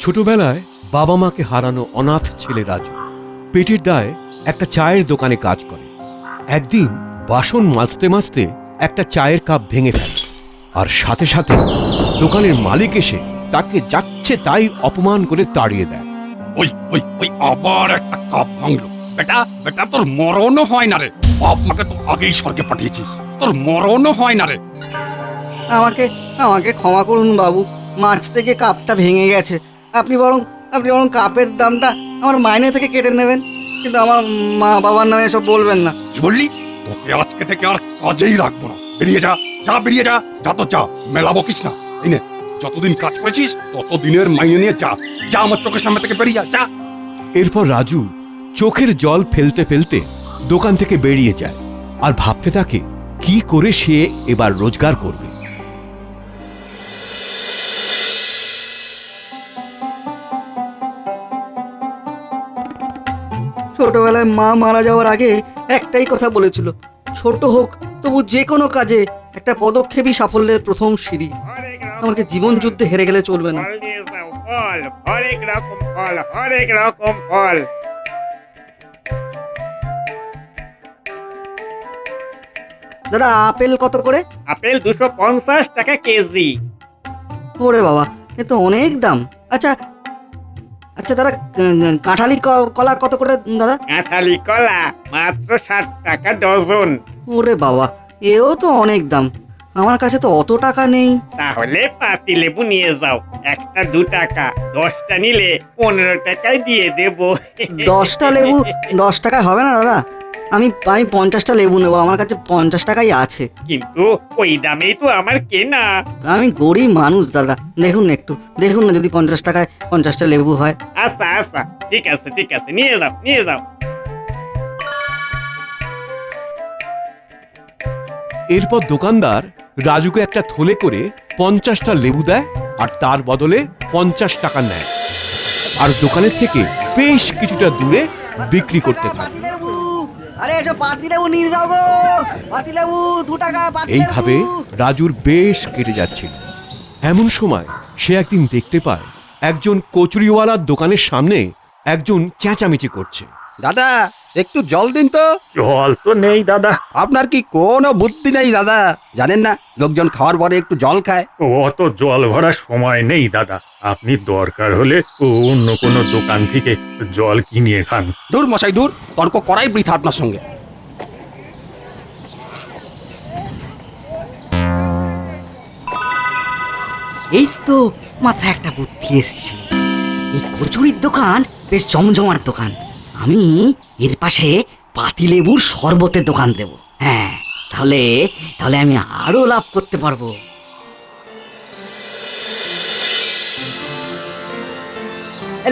ছোটবেলায় বাবা মাকে হারানো অনাথ ছেলে রাজু পেটের দায়ে একটা চায়ের দোকানে কাজ করে। একদিন বাসন মাজতে মাজতে একটা চায়ের কাপ ভেঙে ফেলে, আর সাথে সাথে দোকানের মালিক এসে তাকে যাচ্ছে তাই অপমান করে তাড়িয়ে দেয়। ওই ওই ওই আবার একটা কাপ ভাঙলো। বেটা বেটা তোর মরণও হয় না রে, আপনাকে তো আগেই স্বর্গে পাঠিয়েছিস, তোর মরণও হয় না রে। আমাকে আমাকে ক্ষমা করুন বাবু, মার্চ থেকে কাপটা ভেঙে গেছে। আপনি বরং কাপের দামটা আমার মাইনে থেকে কেটে নেবেন, কিন্তু আমার মা বাবার নামে এসব বলবেন না। কি বললি? তোকে আজকে থেকে আর কাজেই রাখবো না। বেরিয়ে যা, যা বেরিয়ে যা, যা তো যা, মেলা বকিস না। এই নে, যতদিন কাজ করেছিস ততদিনের মাইনে নিয়ে যা, যা আমার চোখের সামনে থেকে বেরিয়ে যা। এরপর রাজু চোখের জল ফেলতে ফেলতে দোকান থেকে বেরিয়ে যায় আর ভাবতে থাকে কি করে সে এবার রোজগার করবে। ছোটবেলায় মা মারা যাওয়ার আগে একটাই কথা বলেছিল, ছোট হোক তবু যে কোনো কাজে একটা পদক্ষেপই সাফল্যের প্রথম সিঁড়ি। আমাকে জীবন যুদ্ধে হেরে গেলে চলবে না। ফল নিয়ে যাও, ফল, হরেক রকম ফল, হরেক রকম ফল। দাদা আপেল কত করে? আপেল 250 টাকা কেজি। ওরে বাবা, এ তো অনেক দাম। আচ্ছা আচ্ছা দাদা, কাঁঠালি কলা কত করে দাদা? কাঁঠালি কলা মাত্র 60 টাকা ডজন। ওরে বাবা, এও তো অনেক দাম, আমার কাছে তো অত টাকা নেই। তাহলে পাতি লেবু নিয়ে যাও, একটা 2 টাকা, 10টা নিলে 15 টাকায় দিয়ে দেব। 10টা লেবু 10 টাকায় হবে না দাদা, আমি 50টা লেবু নেবো, আমার কাছে 50 টাকাই আছে। কিন্তু ওই দামেই তো আমার কেনা। আমি গরিব মানুষ দাদা, দেখুন না একটু, দেখুন না যদি 50 টাকায় 50টা লেবু হয়। আচ্ছা আচ্ছা, ঠিক আছে ঠিক আছে, নিয়ে যাও নিয়ে যাও। এরপর দোকানদার রাজুকে একটা থলে করে 50টা লেবু দেয় আর তার বদলে 50 টাকা নেয়, আর দোকানের থেকে বেশ কিছুটা দূরে বিক্রি করতে থাকে। পাতিলেবু, আরে এসো পাতিলেবু নিয়ে যাও গো, পাতিলেবু 2 টাকা পাতিলেবু। এইভাবে রাজুর বেশ কেটে যাচ্ছিল। এমন সময় সে একদিন দেখতে পায় একজন কচুরিওয়ালার দোকানের সামনে একজন চেঁচামেচি করছে। দাদা একটু জল দিন তো। জল তো নেই দাদা। আপনার কি কোনো বুদ্ধি নেই দাদা? জানেন না লোকজন খাওয়ার পরে একটু জল খায়? অত জল ভরার সময় নেই দাদা। আপনি দরকার হলে অন্য কোনো দোকান থেকে জল কিনিয়ে খান। দূর মশাই দূর, তর্ক করাই বৃথা আপনার সঙ্গে। এই তো মাথায় একটা বুদ্ধি এসছে। এই কচুরির দোকান বেশ জমজমার দোকান, আমি এর পাশে পাতিলেবুর শরবতের দোকান দেব। হ্যাঁ, তাহলে তাহলে আমি আরো লাভ করতে পারবো।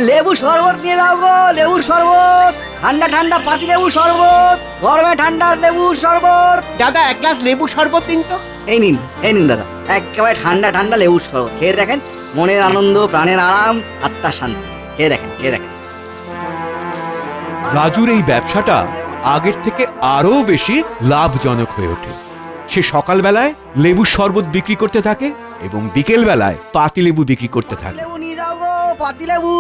লেবু শরবত নিয়ে যাও গো, লেবুর শরবত, ঠান্ডা ঠান্ডা পাতিলেবু শরবত, গরমে ঠান্ডা লেবুর শরবত। দাদা এক গ্লাস লেবু শরবত দিন তো। এই নিন দাদা, একেবারে ঠান্ডা ঠান্ডা লেবুর শরবত, খেয়ে দেখেন, মনের আনন্দ, প্রাণের আরাম, আত্মার শান্তি। খেয়ে দেখেন খেয়ে দেখেন। রাজুর এই ব্যবসাটা আগের থেকে আরো বেশি লাভজনক হয়ে ওঠে। সে সকালবেলায় লেবু শরবত বিক্রি করতে থাকে এবং বিকেল বেলায় পাতিলেবু বিক্রি করতে থাকে। লেবু নিয়ে যাও গো, পাতিলেবু,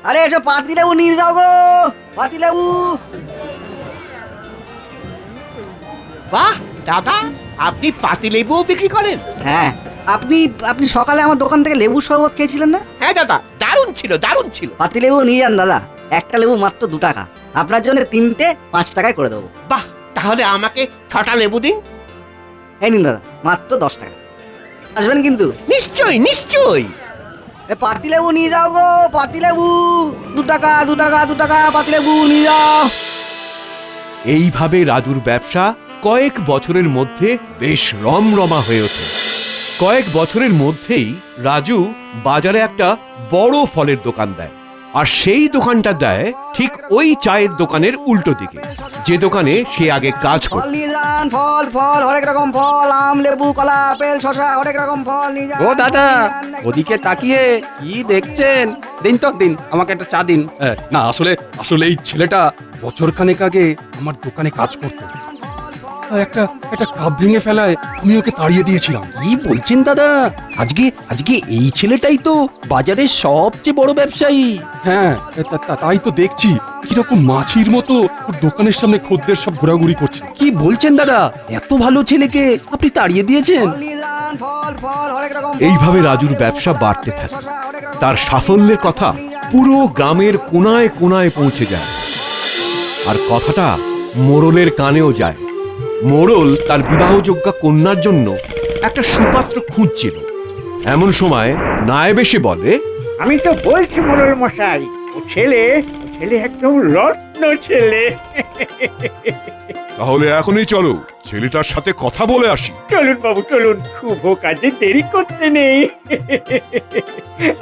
আরে এসো পাতিলেবু নিয়ে যাও গো, পাতিলেবু। বাহ দাদা, আপনি পাতিলেবুও বিক্রি করেন? হ্যাঁ, আপনি আপনি সকালে আমার দোকান থেকে লেবুর শরবত খেয়েছিলেন না? হ্যাঁ দাদা, দারুণ ছিল দারুণ ছিল। পাতিলেবু নিয়ে যান দাদা, একটা লেবু মাত্র 2 টাকা, আপনার জন্য 3টে 5 টাকায় করে দেবো। বাহ, তাহলে আমাকে 6টা লেবু দিন। এই নিন দাদা, মাত্র 10 টাকা। আসবেন কিন্তু। নিশ্চয়ই নিশ্চয়ই। এ পাতিলেবু নিয়ে যাও গো, পাতিলেবু 2 টাকা 2 টাকা 2 টাকা, পাতিলেবু নিয়ে যাও। এইভাবে রাজুর ব্যবসা কয়েক বছরের মধ্যে বেশ রমরমা হয়ে ওঠে। কয়েক বছরের মধ্যেই রাজু বাজারে একটা বড় ফলের দোকান দেয়, আর সেই দোকানটা দেয় ঠিক ওই চায়ের দোকানের উল্টো দিকে, যে দোকানে সে আগে কাজ ফল করত। নিয়ে যান, ফল ফল, হরেক রকম ফল, আম, লেবু, কলা, আপেল, শসা, হরেক রকম ফল নিয়ে যান। ও দাদা, ওদিকে তাকিয়ে কি দেখছেন? দিন তো দিন, আমাকে একটা চা দিন। না আসলে আসলে এই ছেলেটা বছরখানেক আগে আমার দোকানে কাজ করতো। ফল, ফল, একটা একটা কাপ ভেঙে ফেলায় আমি ওকে তাড়িয়ে দিয়েছিলাম। কি বলছেন দাদা? আজকে আজকে এই ছেলেটাই তো বাজারের সবচেয়ে বড় ব্যবসায়ী। হ্যাঁ, তাই তো দেখছি কিরকম মাছির মতো ওর দোকানের সামনে খদ্দের সব ঘোরাঘুরি করছে। কি বলছেন দাদা? এত ভালো ছেলেকে আপনি তাড়িয়ে দিয়েছেন? এইভাবে রাজুর ব্যবসা বাড়তে থাকে। তার সাফল্যের কথা পুরো গ্রামের কোনায় কোনায় পৌঁছে যায়। আর কথাটা মোড়লের কানেও যায়। মোড়ল তার বিবাহযোগ্যা কন্যার জন্য একটা সুপাত্র খুঁজছিল। এমন সময় নায়েব এসে বলে, আমি তো বলছি মোড়ল মশাই, ও ছেলে একদম রত্ন ছেলে। তাহলে এখনই চলো, ছেলেটার সাথে কথা বলে আসি। চলুন বাবু চলুন, শুভ কাজে দেরি করতে নেই।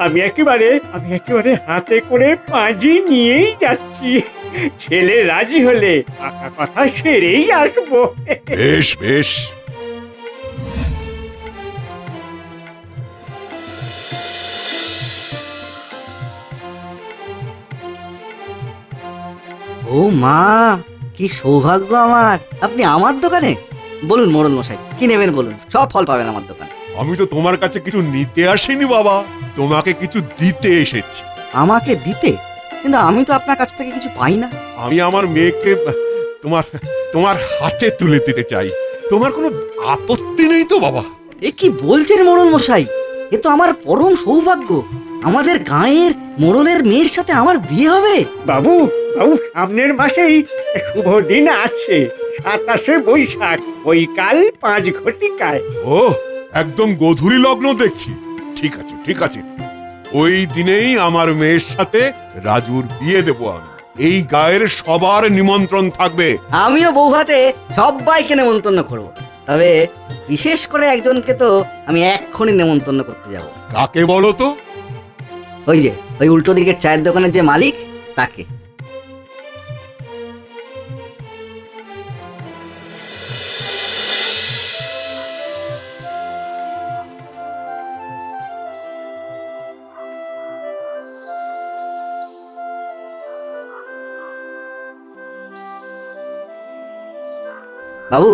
আমি একেবারে হাতে করে পাঁজি নিয়েই যাচ্ছি। ছেলে রাজি হলে পাকা কথা সেরেই আসবো। বেশ বেশ। ও মা, কি সৌভাগ্য আমার! আপনি আমার দোকানে? বলুন মোড়ল মশাই, কি নেবেন বলুন, সব ফল পাবেন আমার দোকানে। আমি তো তোমার কাছে কিছু নিতে আসিনি বাবা, তোমাকে কিছু দিতে এসেছি। আমাকে দিতে? কিন্তু আমি তো আপনার কাছ থেকে কিছু পাই না। আমি আমার মেয়েকে তোমার তোমার হাতে তুলে দিতে চাই। তোমার কোনো আপত্তি নেই তো বাবা? এ কি বলছেন মোড়ল মশাই? এ তো আমার পরম সৌভাগ্য। আমাদের গাঁয়ের মোড়লের মেয়ের সাথে আমার বিয়ে হবে। বাবু সামনের মাসেই শুভ দিন আসছে, 27শে বৈশাখ, বৈকাল 5 ঘটিকায়। ও, একদম গোধূলি লগ্ন দেখছি। ঠিক আছে ঠিক আছে, ওই দিনেই আমার মেয়ের সাথে রাজুর বিয়ে দেবো আমি। এই গায়ের সবার নিমন্ত্রণ থাকবে। আমিও বউ ভাতে সবাইকে নেমন্তন্ন করব, তবে বিশেষ করে একজনকে তো আমি এক্ষুনি নেমন্তন্ন করতে যাব। কাকে বলো তো? ওই উল্টো দিকের চায়ের দোকানের যে মালিক, তাকে। বাবু,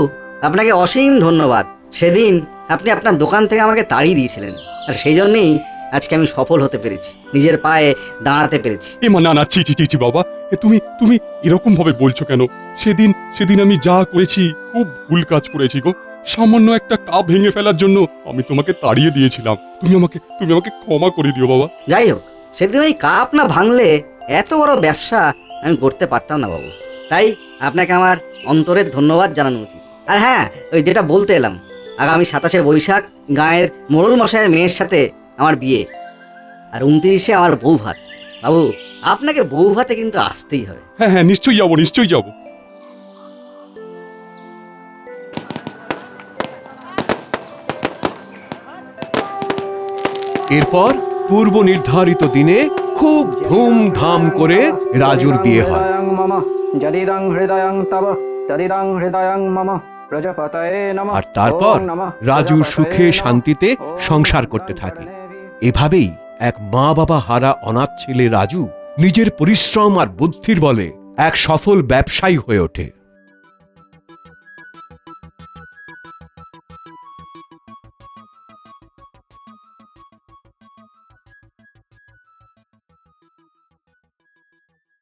আপনাকে অসীম ধন্যবাদ। সেদিন আপনি আপনার দোকান থেকে আমাকে তাড়িয়ে দিয়েছিলেন, আর সেই জন্যই আজকে আমি সফল হতে পেরেছি, নিজের পায়ে দাঁড়াতে পেরেছি। এ মা, না না, ছি ছি ছি ছি বাবা, তুমি এরকম ভাবে বলছো কেন? সেদিন আমি যা করেছি খুব ভুল কাজ করেছি গো। সামান্য একটা কাপ ভেঙে ফেলার জন্য আমি তোমাকে তাড়িয়ে দিয়েছিলাম। তুমি আমাকে ক্ষমা করে দিও বাবা। যাই হোক, সেদিন ওই কাপ না ভাঙলে এত বড় ব্যবসা আমি করতে পারতাম না বাবু। তাই আপনাকে আমার অন্তরের ধন্যবাদ জানানো উচিত। আর হ্যাঁ, ওই যেটা বলতে এলাম, আগামী 27শে বৈশাখ গাঁয়ের মোড়ল মশাইয়ের মেয়ের সাথে আমার বিয়ে, আর 29শে আমার বউ ভাত। বাবু, আপনাকে বউ ভাতে কিন্তু আসতেই হবে। হ্যাঁ হ্যাঁ, নিশ্চয়ই যাবো। এরপর পূর্ব নির্ধারিত দিনে খুব ধুমধাম করে রাজুর বিয়ে হয়। আর তারপর রাজু সুখে শান্তিতে সংসার করতে থাকে। এভাবেই এক মা বাবা হারা অনাথ ছেলে রাজু নিজের পরিশ্রম আর বুদ্ধির বলে এক সফল ব্যবসায়ী হয়ে ওঠে।